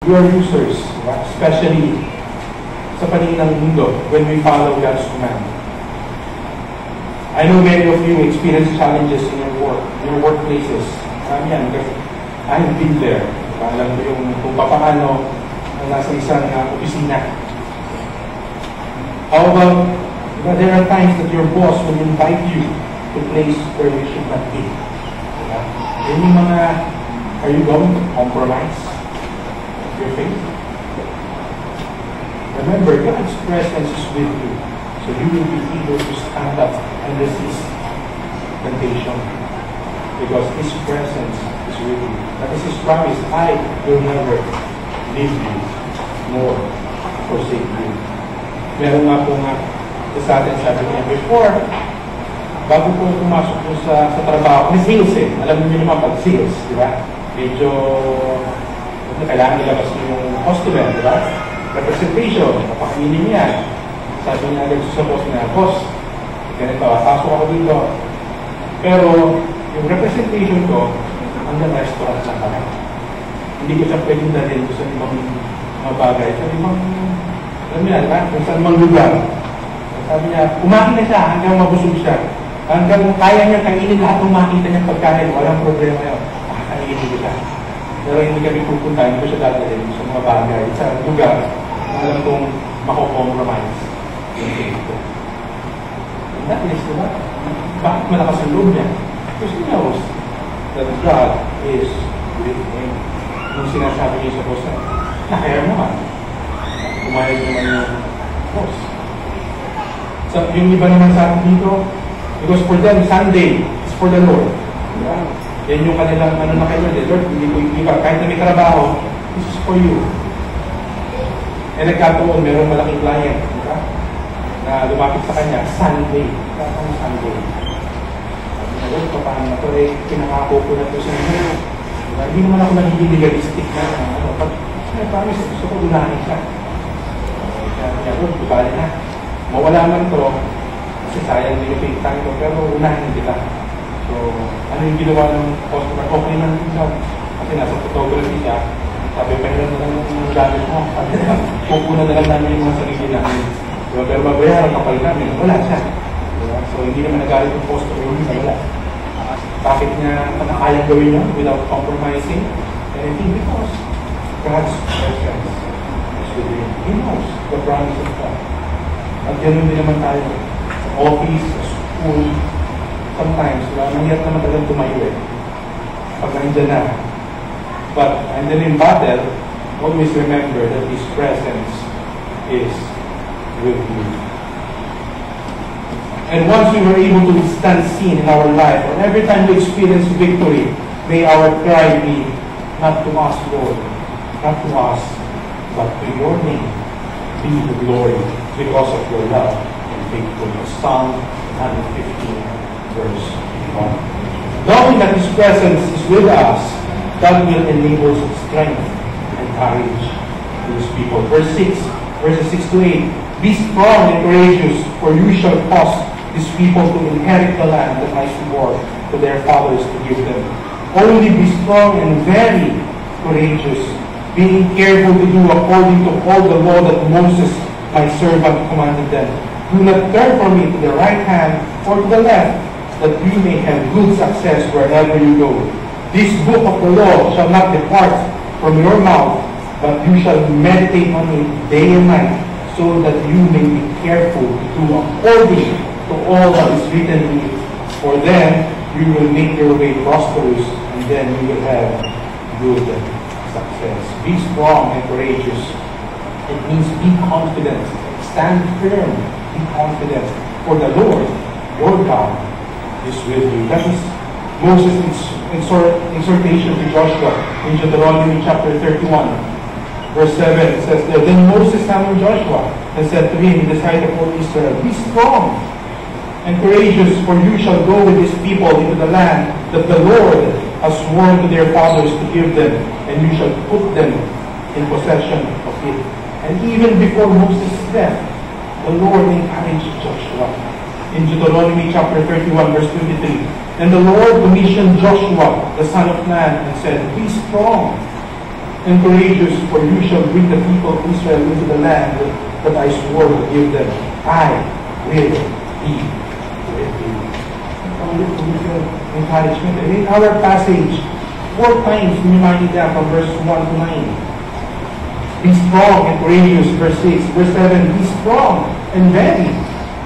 We are users, especially sa paningin ng mundo when we follow God's command. I know many of you experience challenges in your work, in your workplaces. Yan, because I've been there. Alam ko yung kung paano nasa isang opisina. How about, there are times that your boss will invite you to a place where you should not be. Then yung mga, are you going to compromise your faith? Remember, God's presence is with you, so you will be able to stand up and resist temptation, because His presence is with you. That is His promise. I will never leave you nor forsake you. Meron nga po nga sa atin, sabi niya, before, bago po pumasok po sa trabaho, may sales Alam niyo naman pag sales, di ba? Medyo kailangan ilabas niyo yung customer, di ba? Representation, kapakainin niya. Sabi niya agad sa boss niya, boss, ganito, pasok ako dito. Pero, yung representation ko, hanggang restaurant lang kami. Hindi ko siya pwedeng dalhin sa ibang mga bagay. Sa ibang, alam niya, kung saan mang lugar. Sabi niya, kumain na siya hanggang mabusog siya. Hanggang kaya niya kainin lahat ng makita niyang pagkain, walang problema yun. Makakainin ko siya. Pero hindi kami pupunta, hindi ko siya dadalhin sa mga bagay, sa lugar na alam kong mako-compromise yung faith ko. And that is, diba? Bakit malakas ang loob niya? Because he knows that God is with him. Nung sinasabi niya sa boss na, nakaya naman. Kumayag naman yung boss. So, yung iba naman sa atin dito, because for them, Sunday is for the Lord. Yeah. Yan yung kanilang na kayo, Lord, hindi ka, kahit na may trabaho, this is for you. And nagkataon, merong malaking client, diba? Na lumapit sa kanya, Sunday. Kakang Sunday. Sabi na, Lord, paano na ito? Pinangako ko na ito sa inyo. Diba? Hindi naman ako nagiging legalistic na. Pag promise, gusto ko unahin siya. Sabi niya, Lord, bubali na. Mawala man ito, kasi sayang din yung pagkakang ito, pero unahin kita. So, ano yung ginawa ng customer? Okay lang din siya. Kasi nasa photography siya. Sabi, pahilan na lang yung gamit mo. Sabi na, pupuna na lang namin yung mga sarili namin. Diba? Pero mabayaran kapal namin. Wala siya. Diba? So, hindi naman nagalit yung customer. Hindi wala. Bakit niya kayang gawin yun without compromising? And I think because God's presence is with him. He knows the promise of God. At ganoon din naman tayo. Sa office, sa school, sometimes, nangyat naman talagang tumayo pag nandiyan na. But, and then in battle, always remember that His presence is with you. And once we were able to withstand sin in our life, or every time we experience victory, may our cry be, not to us, Lord, not to us, but to your name be the glory because of your love and faithfulness. Psalm 115. Verse 1. Knowing that His presence is with us, God will enable strength and courage to His people. Verse 6, verses 6 to 8. Be strong and courageous, for you shall cause these people to inherit the land that I swore to their fathers to give them. Only be strong and very courageous, being careful to do according to all the law that Moses, my servant, commanded them. Do not turn from me to the right hand or to the left, that you may have good success wherever you go. This book of the law shall not depart from your mouth, but you shall meditate on it day and night, so that you may be careful to do according to all that is written in it. For then you will make your way prosperous, and then you will have good success. Be strong and courageous. It means be confident. Stand firm. Be confident. For the Lord, your God, is with you. That is Moses' exhortation to Joshua in Deuteronomy chapter 31. Verse 7, it says there, Then Moses summoned Joshua and said to him in the sight of all Israel, Be strong and courageous, for you shall go with this people into the land that the Lord has sworn to their fathers to give them, and you shall put them in possession of it. And even before Moses' death, the Lord encouraged Joshua. In Deuteronomy chapter 31, verse 23. And the Lord commissioned Joshua, the son of man, and said, Be strong and courageous, for you shall bring the people of Israel into the land that I swore to give them. I will be with you. Encouragement. And in our passage, 4 times reminded them from verse 1 to 9. Be strong and courageous, verse 6. Verse 7, be strong and very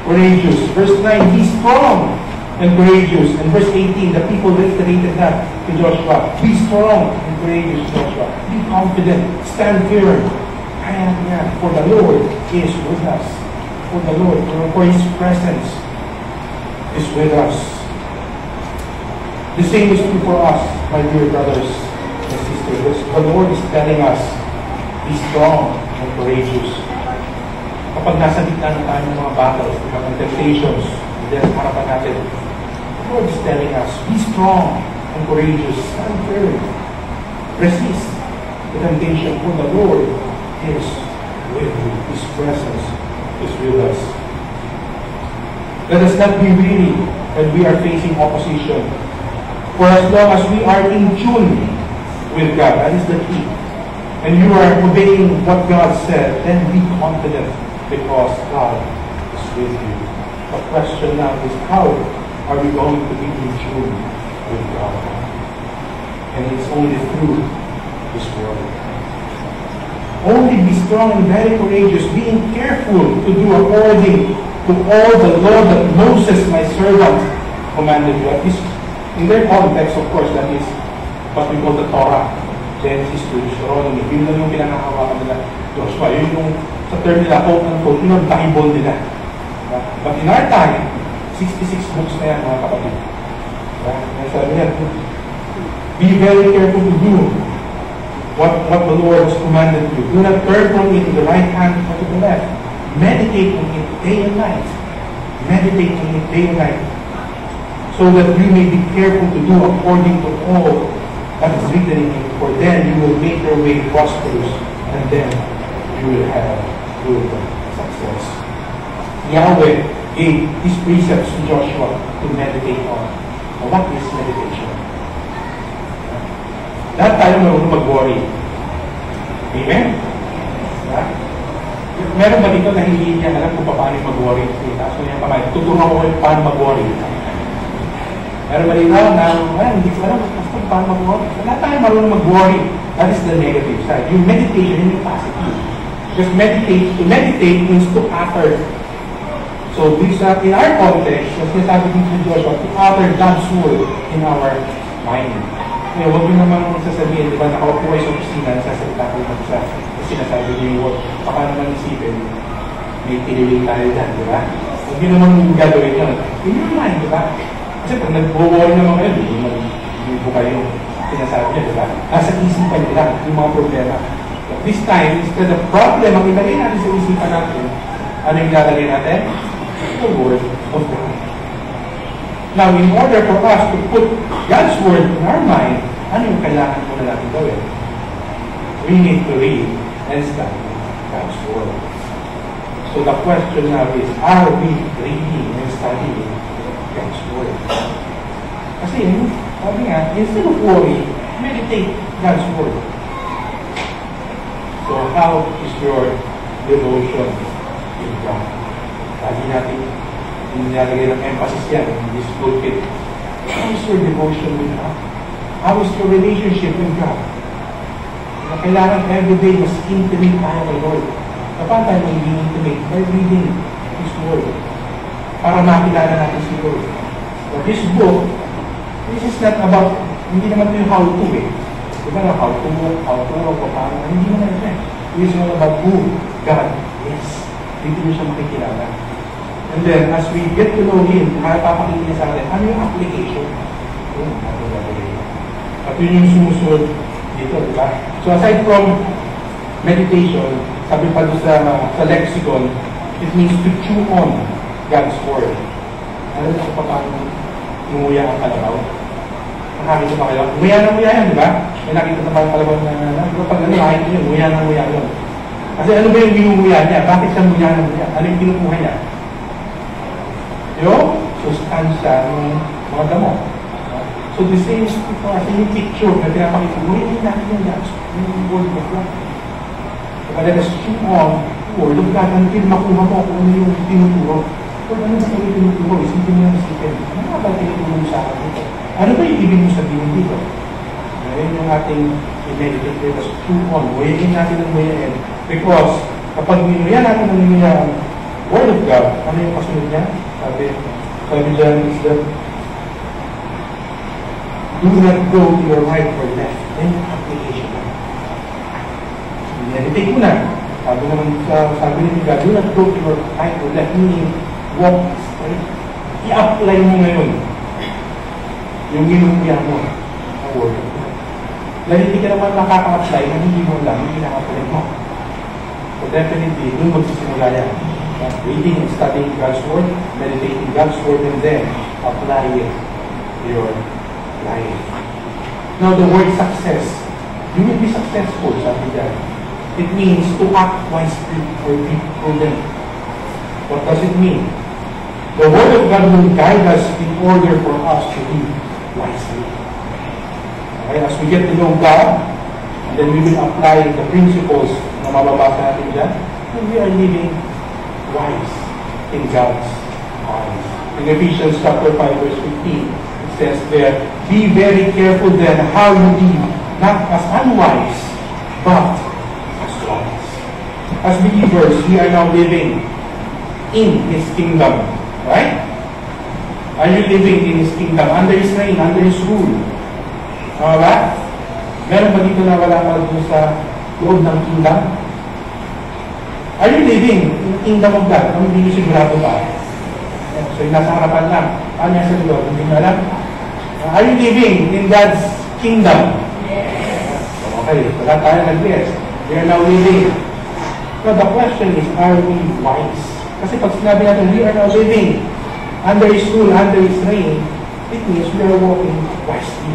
courageous. Verse 9, be strong and courageous. And verse 18, the people reiterated that to Joshua. Be strong and courageous, Joshua. Be confident. Stand firm. I am here. For the Lord is with us. For the Lord, for His presence is with us. The same is true for us, my dear brothers and sisters. The Lord is telling us, be strong and courageous. Kapag nasa gitna na tayo ng mga battles, ng temptations, then harapan natin, the Lord is telling us, be strong and courageous. Stand firm. Resist the temptation, for the Lord is with you. His presence is with us. Let us not be weary when we are facing opposition. For as long as we are in tune with God, that is the key, and you are obeying what God said, then be confident because God is with you. The question now is, how are we going to be in tune with God? And it's only through His Word. Only be strong and very courageous, being careful to do according to all the law that Moses, my servant, commanded you. At least in their context, of course, that is what we call the Torah. Genesis to Deuteronomy. Yun lang yung pinangahawakan nila. Joshua, yun yung sa term nila, quote-unquote, yun yung Bible nila. But in our time, 66 books na yan, mga kapatid. Sabi niya, be very careful to do what the Lord has commanded you. Do not turn from it to the right hand or to the left. Meditate on it day and night. Meditate on it day and night. So that you may be careful to do according to all that is written in it, for then you will make your way prosperous, and then you will have good success. Yahweh gave these precepts to Joshua to meditate on. Now, what is meditation? Lahat tayo marunong mag-worry. Amen? Meron ba dito na hindi niya alam kung paano mag-worry? Taas mo niya kamay. Tuturuan ko kayo paano mag-worry. Meron ba dito na hindi ko alam kung paano mag-worry? Lahat tayo marunong mag-worry. That is the negative side. Yung meditation, yung positive. Because to meditate means to utter. So, in our context, as sinasabi dito ni Joshua, to utter God's word in our mind. Kaya huwag nyo naman sasabihin, di ba, nakaupo kayo sa opisina, nasasalita ko naman sa sinasabi niyo yung word. Baka naman isipin, may tiniling tayo dyan, di ba? Huwag nyo naman gagawin yun. In your mind, di ba? Kasi pag nag-worry naman kayo, hindi po kayo sinasabi niyo, di ba? Nasa isipan nila yung mga problema. But this time, instead of problem, ang ilalagay natin sa isipan natin, ano yung ilalagay natin? The Word of God. Now, in order for us to put God's Word in our mind, ano yung kailangan muna natin gawin? We need to read and study God's Word. So the question now is, are we reading and studying God's Word? Kasi, sabi nga, instead of worry, meditate God's Word. So how is your devotion in God? Lagi natin nilalagay ng emphasis yan in this pulpit. How is your devotion with God? How is your relationship with God? Kailangan everyday mas intimate tayo kay Lord. Kapag tayo maging intimate by reading His Word para makilala natin si Lord. But this book, this is not about, hindi naman ito yung how-to eh. Diba na how-to, paano, hindi naman ito eh. It is all about who God is. Hindi nyo siya makikilala. And then, as we get to know Him, papakita niya sa atin, ano yung application? At yun yung sumusunod dito, di ba? So, aside from meditation, sabi pa doon sa lexicon, it means to chew on God's Word. Alam mo pa paano umuya ang kalabaw? Nakakita pa kayo? Umuya yan, di ba? May nakita na parang kalabaw na, di ba pag ano, nakikita niyo, umuya yun. Kasi ano ba yung ginumuya niya? Bakit siya umuya? Ano yung kinukuha niya? Yung sustansya ng mga damo. So the same yung picture na pinapakita, gawin natin yung God's Word of God. So let us chew on the Word of God until makuha mo kung ano yung tinuturo. Kung ano ba kayo tinuturo, isipin mo yung isipin. Ano nga ba tinuturo mo sa akin dito? Ano ba yung ibig mo sabihin dito? Ngayon yung ating i-meditate, let us chew on. Huyain natin ang huyain. Because kapag minuya natin ang minuya ang Word of God, ano yung kasunod niya? Sabi dyan is that do not go to your right or left. Then application. Meditate mo na. Sabi ni God, do not go to your right or left. Meaning, walk straight. I-apply mo ngayon yung ginumpia mo ang Word of God. Dahil hindi ka naman makaka-apply kung hindi mo lang, hindi na-apply mo. So definitely, doon magsisimula yan. Reading and studying God's Word, meditating God's Word, and then apply it to your life. Now, the word success. You will be successful, sabi dyan. It means to act wisely or be prudent. What does it mean? The Word of God will guide us in order for us to live wisely. Okay, as we get to know God, and then we will apply the principles na mababasa natin dyan, and we are living wise in God's eyes. In Ephesians chapter 5 verse 15, it says there, be very careful then how you live, not as unwise, but as wise. As believers, we are now living in His kingdom. Right? Are you living in His kingdom? Under His reign, under His rule. Tama ba? Meron ba dito na wala pa doon sa loob ng kingdom? Are you living in the kingdom of God? Kung hindi nyo sigurado ba? So, yung nasa harapan lang. Ano yan sa loob? Hindi nyo alam? Are you living in God's kingdom? Yes. Okay, wala tayo nag-yes. We are now living. So, the question is, are we wise? Kasi pag sinabi natin, we are now living under His rule, under His reign, it means we are walking wisely.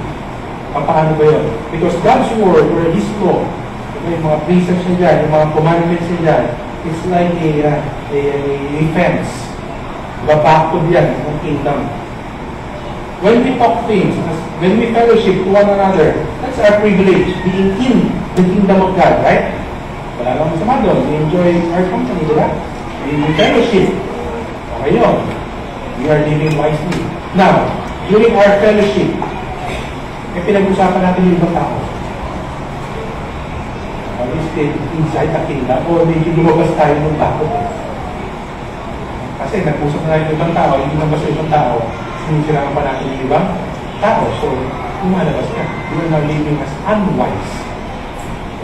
Paano ba yun? Because God's Word or His law, yung mga precepts niya dyan, yung mga commandments niya dyan, it's like a fence. Babakod yan ng kingdom. When we talk things, when we fellowship to one another, that's our privilege, being in the kingdom of God, right? Wala lang masama doon. We enjoy our company, di ba? We fellowship. Okay yun. We are living wisely. Now, during our fellowship, pinag-usapan natin yung ibang tao. Is it inside the kingdom o medyo lumabas tayo ng bakot? Kasi nag-usap na yung ibang tao, hindi lumabas yung ibang tao, sinisiraan pa natin yung ibang tao. So, lumalabas na. We are now living as unwise.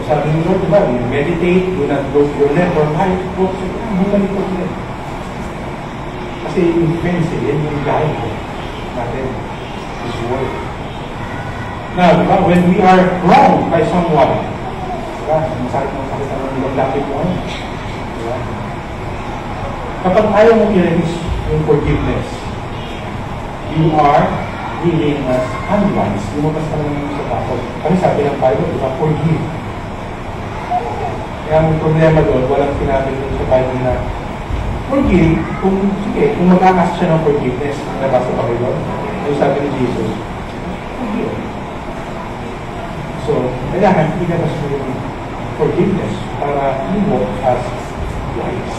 So, sabi ng Lord, diba, we meditate, do not go to your left or right, go to your left. Kasi yung defense, yan yung guide natin. His word. Now, diba, when we are wronged by someone, diba, masakit naman ng lapit mo, diba? Kapag ayaw mo i-release yung forgiveness, you are living as unwise. Lumabas ka naman sa takot. Kasi sabi ng Bible, diba, forgive. Kaya ang problema doon, walang sinabi doon sa Bible na forgive, kung mag-akas siya ng forgiveness, nabasa pa kayo doon, yung sabi ni Jesus, forgive. So, kailangan ilabas mo yung forgiveness para you walk as wise.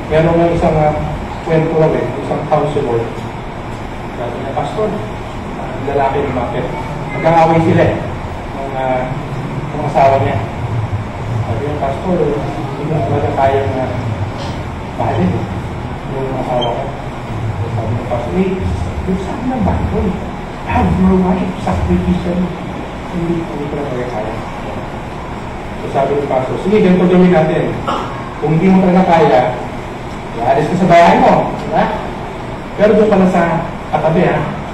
Meron ng isang kwento rin, isang counselor, dati na pastor, lalaki ng bakit. Nag-aaway sila ng asawa niya. Sabi yung pastor, hindi na talaga kaya na mahalin yung asawa ko. Sabi ng pastor, yung sabi ng Bible, have your wife sacrificial. Hindi ko talaga kaya. So sabi ng pastor, sige, ganito gawin natin. Kung hindi mo talaga kaya, alis ka sa bahay mo. Diba? Pero doon ka na sa katabi,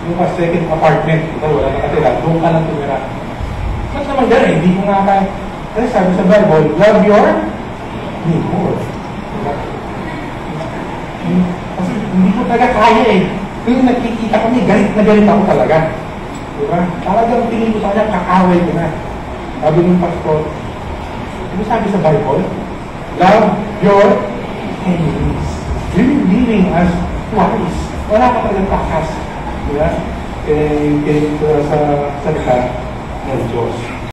yung second apartment, ito wala nakatira, doon ka lang tumira. Ba't naman gano'n? Hindi ko nga kaya. Kasi sabi sa Bible, love your neighbor. Diba? Kasi hindi ko talaga kaya eh. Kung nakikita kami, galit na galit ako talaga. Diba? Talagang tingin ko talaga, kakaway ko na. Sabi ng pastor, ano sabi sa Bible? Love your enemies. Living as wise. Wala ka talagang takas. Diba? Kaya yung sa salita ng Diyos.